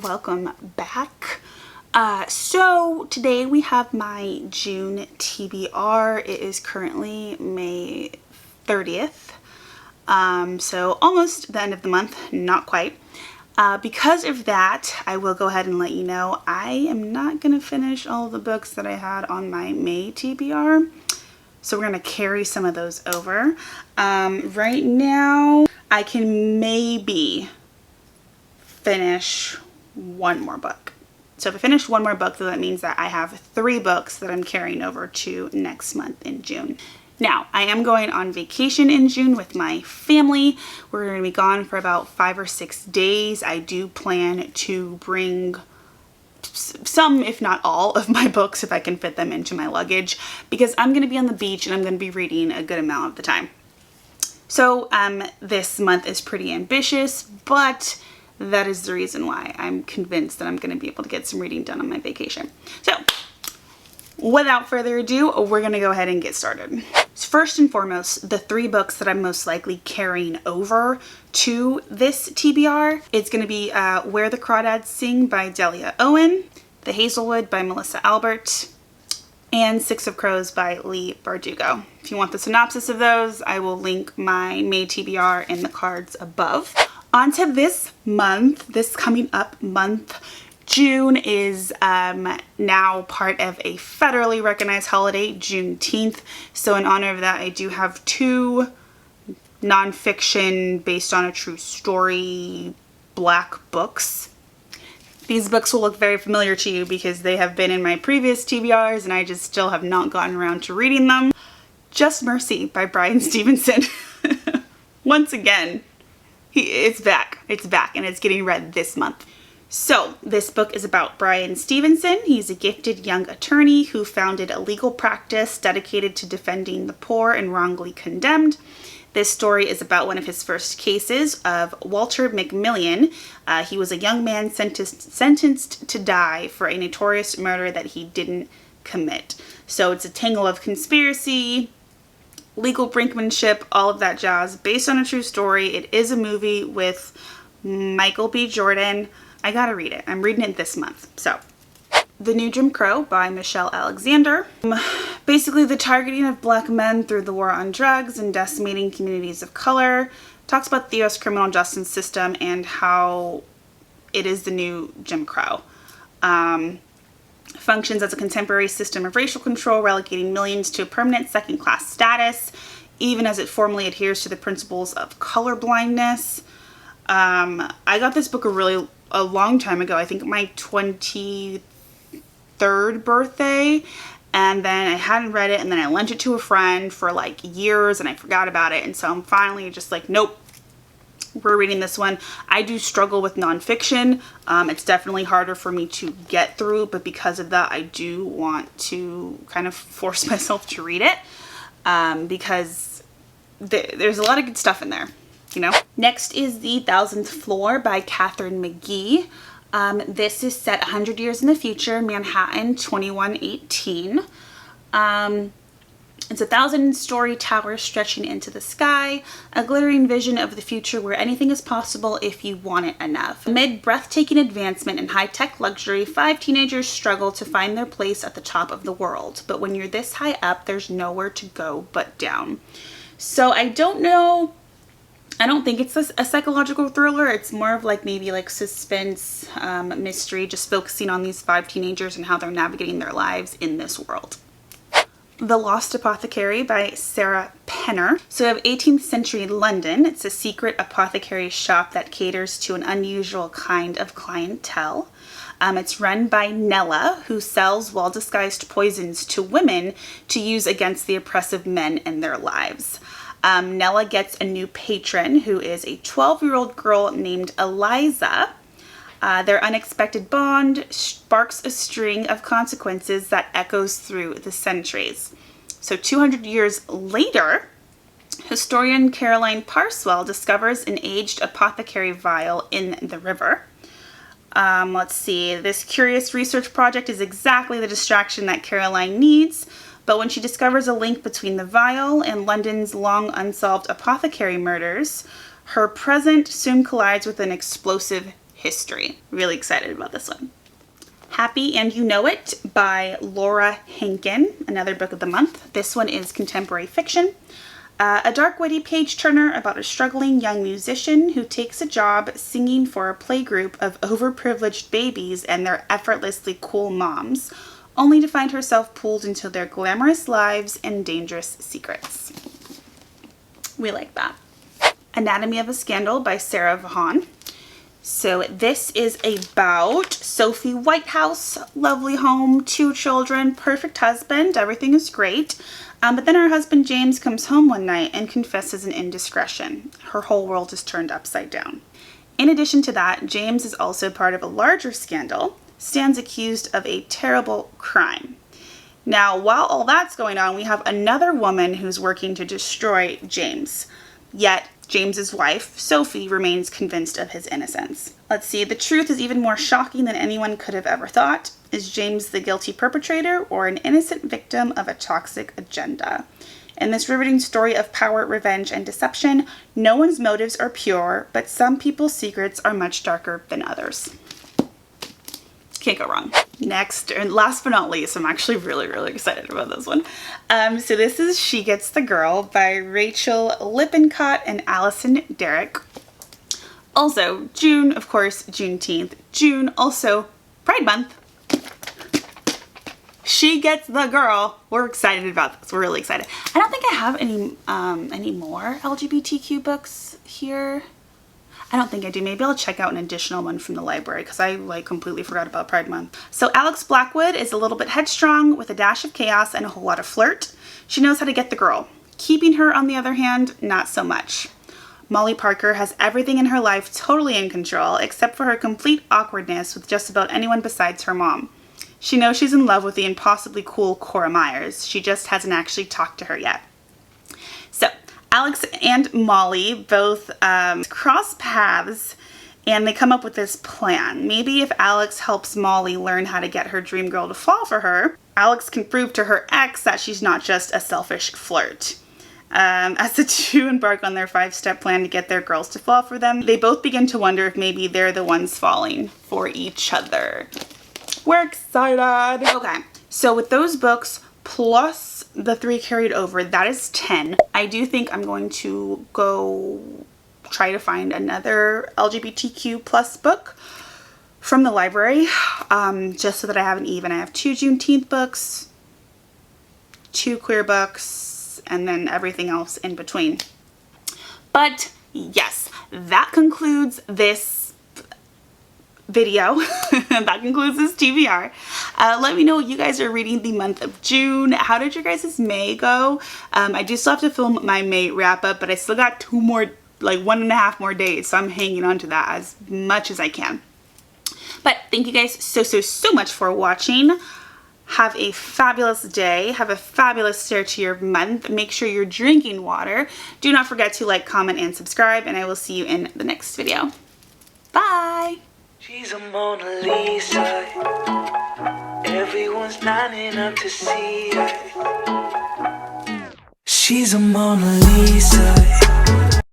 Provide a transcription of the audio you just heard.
welcome back. So today we have my June TBR. It is currently May 30th. So almost the end of the month, not quite. Because of that, I will go ahead and let you know I am not going to finish all the books that I had on my May TBR. So we're going to carry some of those over. Right now, I can maybe finish one more book. So if I finish one more book, then that means that I have 3 books that I'm carrying over to next month in June. Now, I am going on vacation in June with my family. We're going to be gone for about 5 or 6 days. I do plan to bring some, if not all, of my books if I can fit them into my luggage, because I'm going to be on the beach and I'm going to be reading a good amount of the time. So this month is pretty ambitious, but that is the reason why I'm convinced that I'm going to be able to get some reading done on my vacation. So without further ado, we're going to go ahead and get started. First and foremost, the 3 books that I'm most likely carrying over to this TBR, it's going to be Where the Crawdads Sing by Delia Owen, The Hazelwood by Melissa Albert, and Six of Crows by Lee Bardugo. If you want the synopsis of those, I will link my May TBR in the cards above. On to this month, this coming up month. June is now part of a federally recognized holiday, Juneteenth. So in honor of that, I do have 2 nonfiction based on a true story Black books. These books will look very familiar to you because they have been in my previous TBRs and I just still have not gotten around to reading them. Just Mercy by Bryan Stevenson. Once again, it's back, and it's getting read this month. So this book is about Bryan Stevenson. He's a gifted young attorney who founded a legal practice dedicated to defending the poor and wrongly condemned. This story is about one of his first cases of Walter McMillian. He was a young man sentenced to die for a notorious murder that he didn't commit. So it's a tangle of conspiracy, legal brinkmanship, all of that jazz, based on a true story. It is a movie with Michael B. Jordan. I gotta read it. I'm reading it this month. So, The New Jim Crow by Michelle Alexander. Basically, the targeting of Black men through the war on drugs and decimating communities of color. Talks about the U.S. criminal justice system and how it is the new Jim Crow. Functions as a contemporary system of racial control, relegating millions to a permanent second-class status, even as it formally adheres to the principles of colorblindness. I got this book a long time ago, I think my 23rd birthday, and then I hadn't read it, and then I lent it to a friend for like years and I forgot about it, and so I'm finally just like, nope, we're reading this one. I do struggle with nonfiction. It's definitely harder for me to get through, but because of that I do want to kind of force myself to read it, because there's a lot of good stuff in there. You know? Next is The Thousandth Floor by Katharine McGee. This is set 100 years in the future, Manhattan 2118. It's a 1,000-story tower stretching into the sky, a glittering vision of the future where anything is possible if you want it enough. Amid breathtaking advancement and high-tech luxury, 5 teenagers struggle to find their place at the top of the world. But when you're this high up, there's nowhere to go but down. So I don't know. I don't think it's a psychological thriller. It's more of like maybe like suspense, mystery, just focusing on these 5 teenagers and how they're navigating their lives in this world. The Lost Apothecary by Sarah Penner. So we have 18th century London. It's a secret apothecary shop that caters to an unusual kind of clientele. It's run by Nella, who sells well-disguised poisons to women to use against the oppressive men in their lives. Nella gets a new patron who is a 12-year-old girl named Eliza. Their unexpected bond sparks a string of consequences that echoes through the centuries. So 200 years later, historian Caroline Parswell discovers an aged apothecary vial in the river. Let's see, this curious research project is exactly the distraction that Caroline needs. But when she discovers a link between the vial and London's long unsolved apothecary murders, her present soon collides with an explosive history. Really excited about this one. Happy and You Know It by Laura Hankin, another book of the month. This one is contemporary fiction. A dark, witty page-turner about a struggling young musician who takes a job singing for a playgroup of overprivileged babies and their effortlessly cool moms, only to find herself pulled into their glamorous lives and dangerous secrets. We like that. Anatomy of a Scandal by Sarah Vaughan. So this is about Sophie Whitehouse, lovely home, 2 children, perfect husband, everything is great. But then her husband James comes home one night and confesses an indiscretion. Her whole world is turned upside down. In addition to that, James is also part of a larger scandal, stands accused of a terrible crime. Now, while all that's going on, we have another woman who's working to destroy James. Yet, James's wife, Sophie, remains convinced of his innocence. Let's see, the truth is even more shocking than anyone could have ever thought. Is James the guilty perpetrator or an innocent victim of a toxic agenda? In this riveting story of power, revenge, and deception, no one's motives are pure, but some people's secrets are much darker than others. Can't go wrong. Next, and last but not least, I'm actually really excited about this one. So this is She Gets the Girl by Rachel Lippincott and Allison Derrick. Also, June, of course, Juneteenth. June, also Pride Month. She Gets the Girl. We're excited about this. We're really excited. I don't think I have any more LGBTQ books here. I don't think I do. Maybe I'll check out an additional one from the library because I completely forgot about Pride Month. So Alex Blackwood is a little bit headstrong with a dash of chaos and a whole lot of flirt. She knows how to get the girl. Keeping her, on the other hand, not so much. Molly Parker has everything in her life totally in control except for her complete awkwardness with just about anyone besides her mom. She knows she's in love with the impossibly cool Cora Myers. She just hasn't actually talked to her yet. So Alex and Molly both cross paths and they come up with this plan. Maybe if Alex helps Molly learn how to get her dream girl to fall for her, Alex can prove to her ex that she's not just a selfish flirt. As the two embark on their 5-step plan to get their girls to fall for them, they both begin to wonder if maybe they're the ones falling for each other. We're excited! Okay, so with those books, plus the 3 carried over, that is 10. I do think I'm going to go try to find another LGBTQ plus book from the library, just so that I have an even. I have 2 Juneteenth books, 2 queer books, and then everything else in between. But yes, that concludes this video. That concludes this TBR. Let me know what you guys are reading the month of June. How did your guys' May go? I do still have to film my May wrap up, but I still got 2 more, 1.5 more days, so I'm hanging on to that as much as I can. But thank you guys so much for watching. Have a fabulous day. Have a fabulous start to your month. Make sure you're drinking water. Do not forget to like, comment, and subscribe, and I will see you in the next video. Bye! She's a Mona Lisa. Everyone's lining up to see her. She's a Mona Lisa.